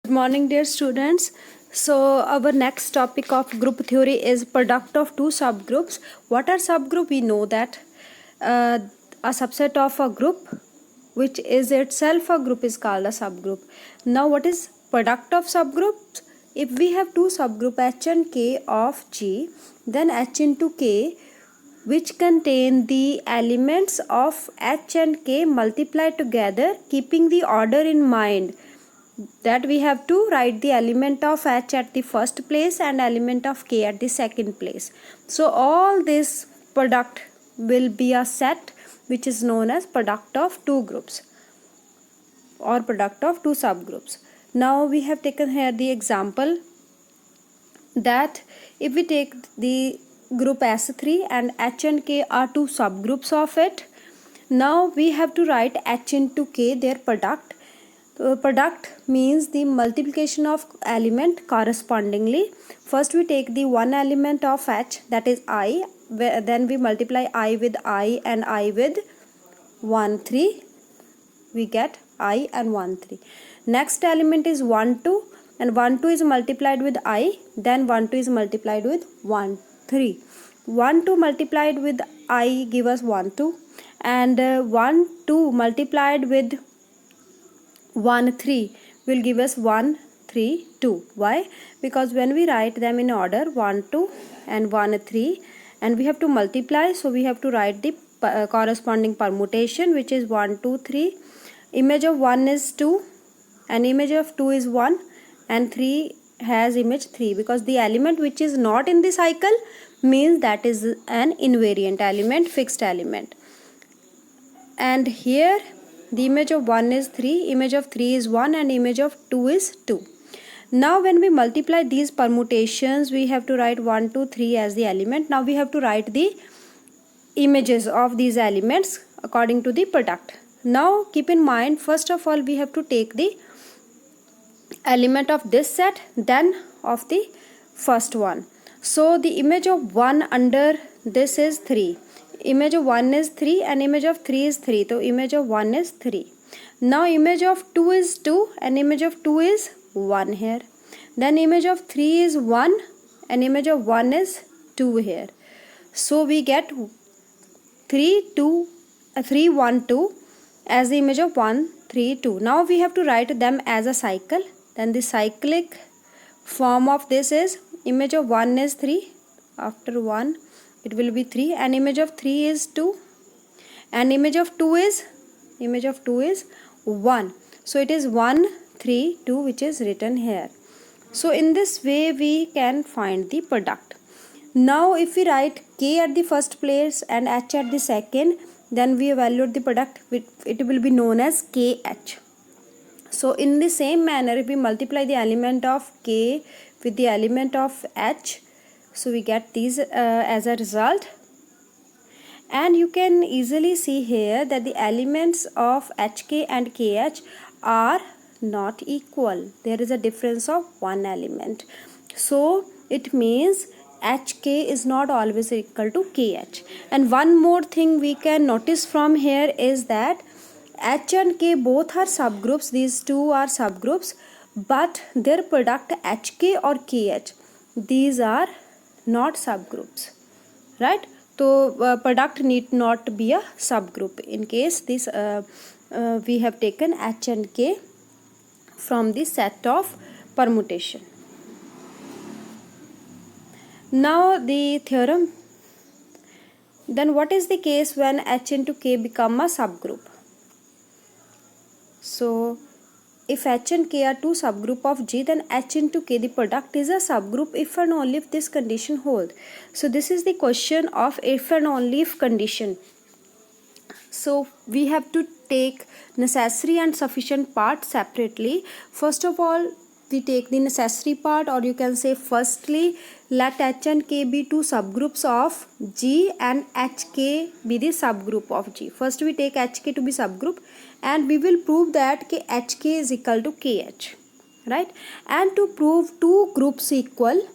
Good morning, dear students. So, our next topic of group theory is product of two subgroups. What are subgroup? We know that uh, a subset of a group, which is itself a group, is called a subgroup. Now, what is product of subgroups? If we have two subgroup H and K of G, then H into K, which contain the elements of H and K multiplied together, keeping the order in mind that we have to write the element of H at the first place and element of K at the second place. So all this product will be a set which is known as product of two groups or product of two subgroups. Now we have taken here the example that if we take the group S3 and H and K are two subgroups of it, now we have to write H into K, their product. Product means the multiplication of element correspondingly. First we take the one element of H, that is I, then we multiply I with I and I with 1 3, we get I and 1 3. Next element is 1 2, and 1 2 is multiplied with I, then 1 2 is multiplied with 1 3. 1 2 multiplied with I give us 1 2, and 1 2 multiplied with 1 3 will give us 1 3 2. Why? Because when we write them in order 1 2 and 1 3, and we have to multiply, so we have to write the corresponding permutation, which is 1 2 3. Image of 1 is 2 and image of 2 is 1, and 3 has image 3, because the element which is not in the cycle means that is an invariant element, fixed element. And here the image of 1 is 3, image of 3 is 1, and image of 2 is 2. Now when we multiply these permutations, we have to write 1 2 3 as the element. Now we have to write the images of these elements according to the product. Now keep in mind, first of all we have to take the element of this set, then of the first one. So the image of 1 under this is 3, image of 1 is 3, and image of 3 is 3, so image of 1 is 3. Now image of 2 is 2 and image of 2 is 1 here. Then image of 3 is 1 and image of 1 is 2 here. So we get 3 1 2 as the image of 1 3 2. Now we have to write them as a cycle. Then the cyclic form of this is image of 1 is 3, after 1 it will be 3, and image of 3 is 2, and image of 2 is 1. So it is 1 3 2 which is written here. So in this way we can find the product. Now if we write K at the first place and H at the second, then we evaluate the product, it will be known as KH. So in the same manner, if we multiply the element of K with the element of H, so we get these as a result. And you can easily see here that the elements of HK and KH are not equal. There is a difference of one element. So it means HK is not always equal to KH. And one more thing we can notice from here is that H and K both are subgroups, these two are subgroups, but their product HK or KH, these are not subgroups, right? So product need not be a subgroup in case this we have taken H and K from the set of permutation. Now the theorem. Then what is the case when H into K become a subgroup? So if H and K are two subgroup of G, then H into K, the product, is a subgroup if and only if this condition holds. So this is the question of if and only if condition. So we have to take necessary and sufficient part separately. First of all, we take the necessary part, or you can say firstly let H and K be two subgroups of G and HK be the subgroup of G. First we take HK to be subgroup, and we will prove that HK is equal to KH, right? And to prove two groups equal,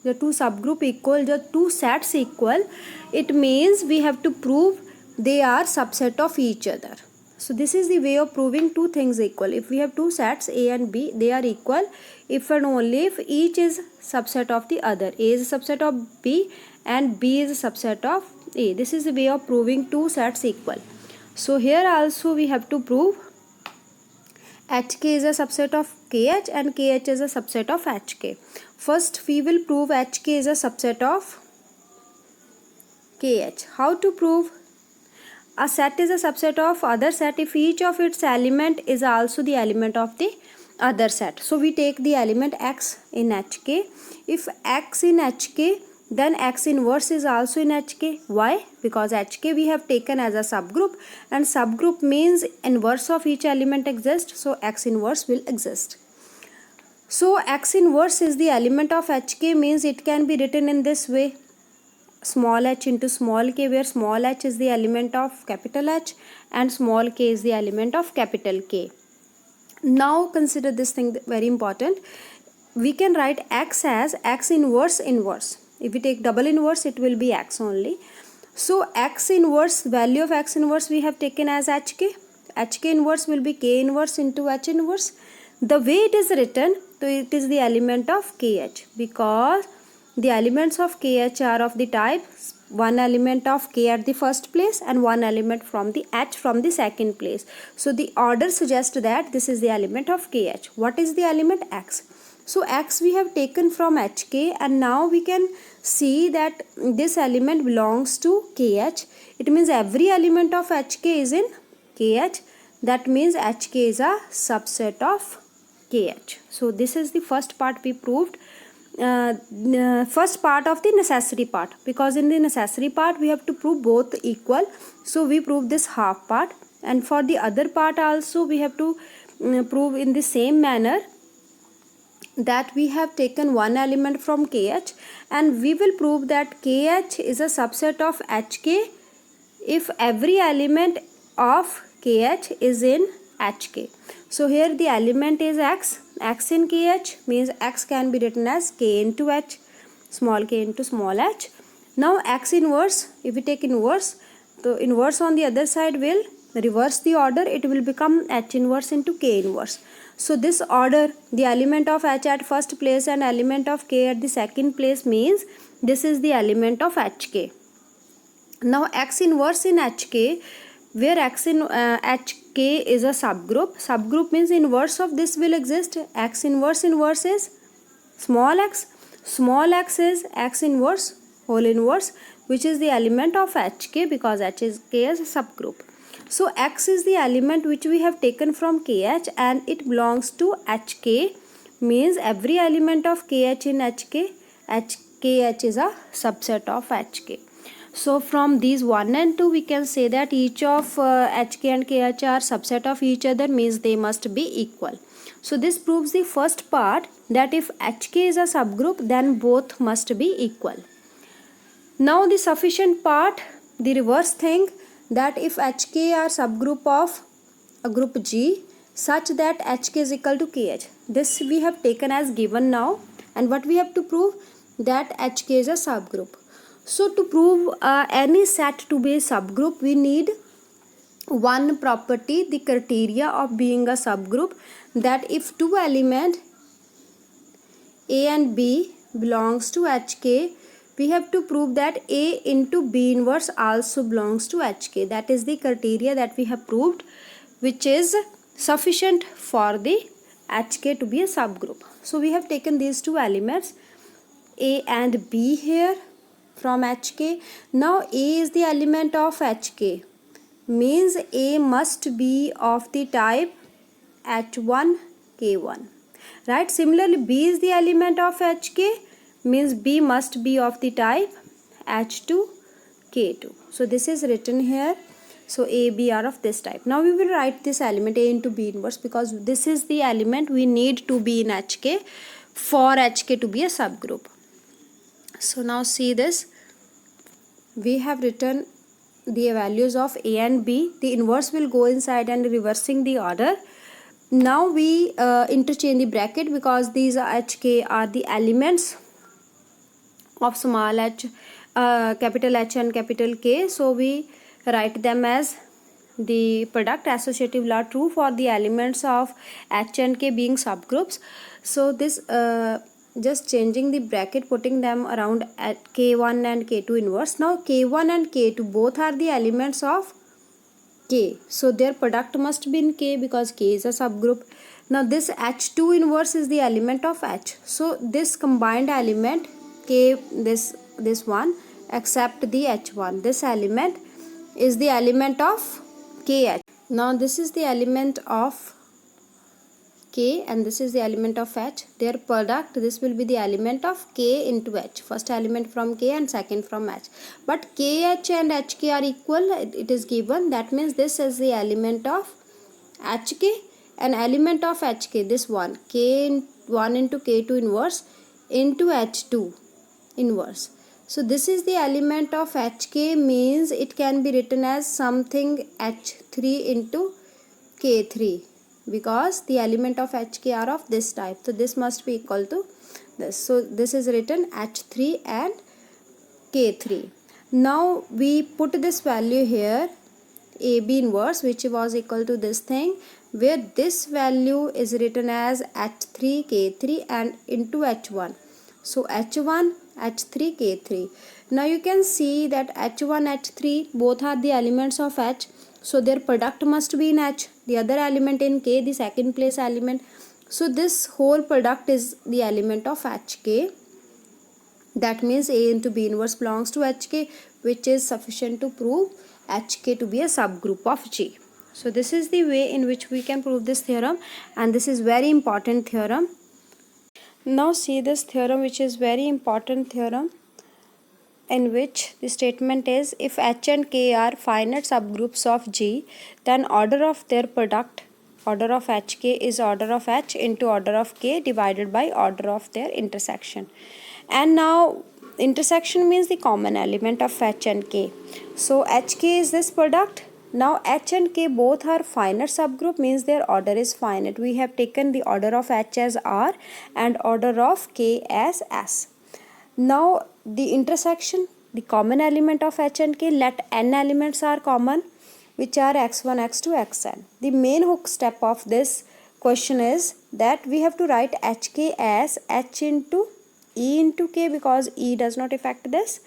the two subgroup equal, the two sets equal, it means we have to prove they are subset of each other, So this is the way of proving two things equal. If we have two sets A and B, they are equal if and only if each is subset of the other. A is a subset of B and B is a subset of A. This is the way of proving two sets equal. So here also we have to prove HK is a subset of KH and KH is a subset of HK. First we will prove HK is a subset of KH. How to prove? A set is a subset of other set if each of its element is also the element of the other set. So we take the element X in HK. If X in HK, then X inverse is also in HK. Why? Because HK we have taken as a subgroup, and subgroup means inverse of each element exists, so X inverse will exist. So X inverse is the element of HK, means it can be written in this way: small h into small k, where small h is the element of capital H and small k is the element of capital K. Now consider this thing very important. We can write X as X inverse inverse. If we take double inverse, it will be X only. So X inverse, value of X inverse we have taken as HK. HK inverse will be K inverse into H inverse. The way it is written, so it is the element of KH, because the elements of KH are of the type one element of K at the first place and one element from the H from the second place. So the order suggests that this is the element of KH. What is the element? X. So X we have taken from HK, and now we can see that this element belongs to KH. It means every element of HK is in KH. That means HK is a subset of KH. So this is the first part we proved. First part of the necessary part, because in the necessary part we have to prove both equal, so we prove this half part, and for the other part also we have to prove in the same manner, that we have taken one element from KH, and we will prove that KH is a subset of HK if every element of KH is in HK. So here the element is X. X in KH means X can be written as K into H, small k into small h. Now X inverse, if we take inverse, so inverse on the other side will reverse the order. It will become H inverse into K inverse. So this order, the element of H at first place and element of K at the second place, means this is the element of HK. Now X inverse in HK, where X in HK is a subgroup. Subgroup means inverse of this will exist. X inverse is small x. Small x is X inverse whole inverse, which is the element of HK, because HK is a subgroup. So X is the element which we have taken from KH and it belongs to HK, means every element of KH in HK, KH is a subset of HK. So from these 1 and 2 we can say that each of HK and KH are subset of each other, means they must be equal. So this proves the first part, that if HK is a subgroup then both must be equal. Now the sufficient part, the reverse thing, that if HK are subgroup of a group G such that HK is equal to KH. This we have taken as given now, and what we have to prove, that HK is a subgroup. So to prove any set to be a subgroup, we need one property, the criteria of being a subgroup, that if two elements A and B belongs to HK, we have to prove that A into B inverse also belongs to HK. That is the criteria that we have proved, which is sufficient for the HK to be a subgroup. So we have taken these two elements A and B here from HK. Now A is the element of HK, means A must be of the type H1 K1, right? Similarly B is the element of HK, means B must be of the type H2 K2. So this is written here. So A, B are of this type. Now we will write this element A into B inverse, because this is the element we need to be in HK for HK to be a subgroup. So now see this, we have written the values of A and B. The inverse will go inside and reversing the order. Now we interchange the bracket, because these HK are the elements of small h, capital H and capital K. So we write them as the product associative law true for the elements of H and K being subgroups. So this just changing the bracket, putting them around at K1 and K2 inverse. Now K1 and K2 both are the elements of K, so their product must be in K because K is a subgroup. Now this H2 inverse is the element of H, so this combined element K, this one except the H1, this element is the element of KH. Now this is the element of K and this is the element of H. Their product, this will be the element of K into H. First element from K and second from H. But KH and HK are equal, it is given. That means this is the element of HK and element of HK, this one, K1 into K2 inverse into H2 inverse. So this is the element of HK, means it can be written as something H3 into K3, because the element of HK are of this type. So this must be equal to this. So this is written H3 and K3. Now we put this value here, AB inverse, which was equal to this thing, where this value is written as H3 K3 and into H1. So H1 H3 K3. Now you can see that H1 H3 both are the elements of H, so their product must be in H, the other element in K, the second place element. So this whole product is the element of HK. That means A into B inverse belongs to HK, which is sufficient to prove HK to be a subgroup of G. So this is the way in which we can prove this theorem, and this is very important theorem. Now see this theorem, which is very important theorem, in which the statement is, if H and K are finite subgroups of G, then order of their product, order of HK, is order of H into order of K divided by order of their intersection. And now intersection means the common element of H and K. So HK is this product. Now H and K both are finite subgroup, means their order is finite. We have taken the order of H as R and order of K as S. Now the intersection, the common element of H and K, let n elements are common, which are x1, x2, xn. The main hook step of this question is that we have to write HK as H into E into K, because E does not affect this.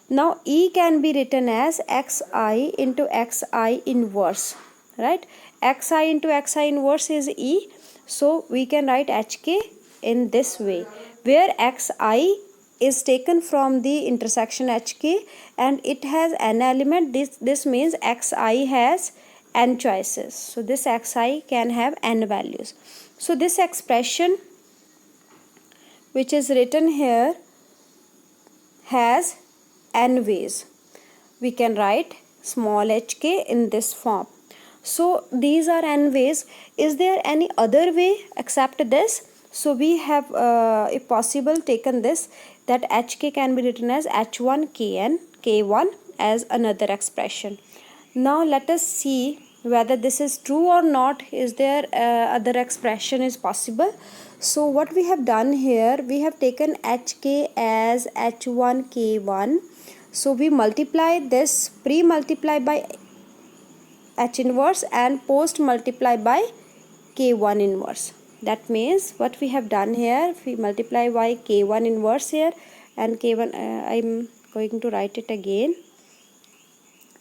Now E can be written as Xi into Xi inverse, right? Xi into Xi inverse is E, so we can write HK in this way, where Xi is taken from the intersection HK and it has n element. This means Xi has n choices, so this Xi can have n values. So this expression which is written here has n ways. We can write small hk in this form. So these are n ways. Is there any other way except this? So we have, if possible, taken this, that hk can be written as h1 kn k1 as another expression. Now let us see whether this is true or not. Is there other expression is possible? So what we have done here, we have taken hk as h1 k1. So we multiply this, pre-multiply by h inverse and post multiply by k1 inverse. That means what we have done here, we multiply by k1 inverse here and k1, I'm going to write it again.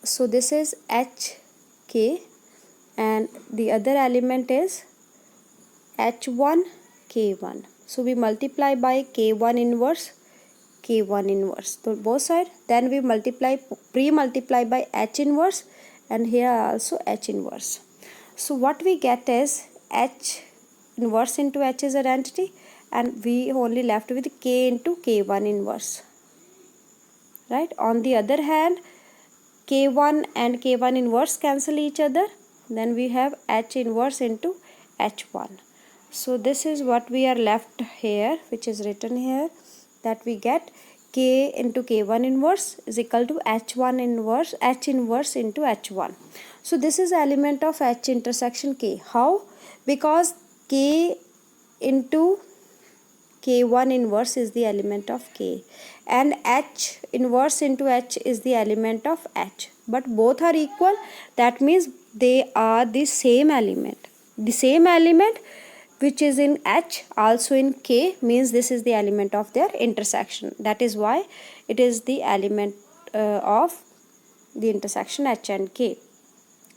So this is hk and the other element is h1 k1. So we multiply by k1 inverse, k1 inverse, so both sides. Then we multiply, pre-multiply by h inverse, and here also h inverse. So what we get is h inverse into h is identity, and we only left with k into k1 inverse, right? On the other hand, k1 and k1 inverse cancel each other, then we have h inverse into h1. So this is what we are left here, which is written here, that we get k into k1 inverse is equal to h1 inverse, h inverse into h1. So this is element of h intersection k. How? Because k into k1 inverse is the element of k and h inverse into h is the element of h. but both are equal, that means they are the same element. The same element which is in H also in K means this is the element of their intersection. That is why it is the element of the intersection H and K.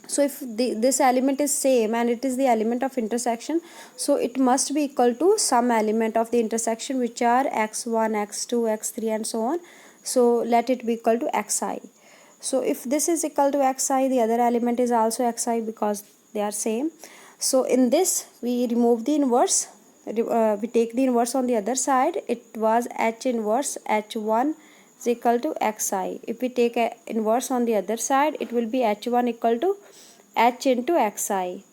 So if this element is same and it is the element of intersection, so it must be equal to some element of the intersection which are x1, x2, x3 and so on. So let it be equal to xi. So if this is equal to xi, the other element is also xi because they are same. So in this we remove the inverse, we take the inverse on the other side. It was h inverse h1 is equal to xi. If we take a inverse on the other side, it will be h1 equal to h into xi.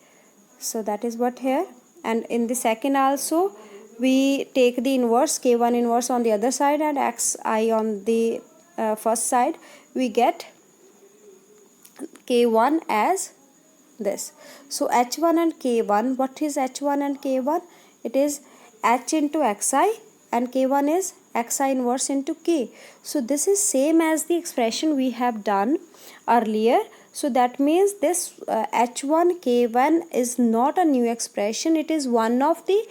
So that is what here. And in the second also we take the inverse, k1 inverse on the other side and xi on the first side. We get k1 as this. So h1 and k1, what is h1 and k1? It is h into xi and k1 is xi inverse into k. So this is same as the expression we have done earlier. So that means this h1 k1 is not a new expression, it is one of the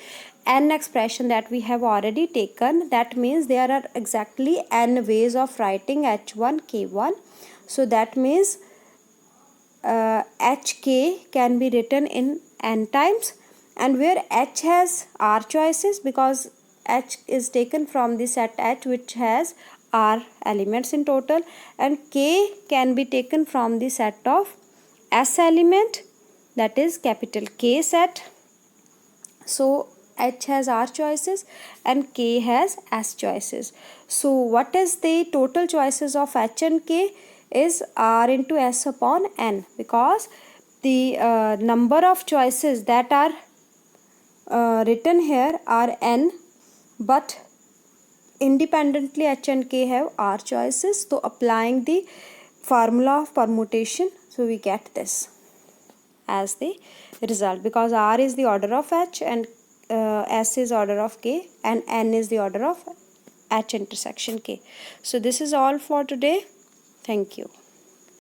n expression that we have already taken. That means there are exactly n ways of writing h1 k1. So that means hk can be written in n times, and where h has r choices because h is taken from the set H which has r elements in total, and k can be taken from the set of s element, that is capital K set. So h has r choices and k has s choices. So what is the total choices of h and k is r into s upon n, because the number of choices that are written here are n, but independently h and k have r choices. So applying the formula of permutation, so we get this as the result, because r is the order of h and s is order of k and n is the order of h intersection k. So this is all for today. Thank you.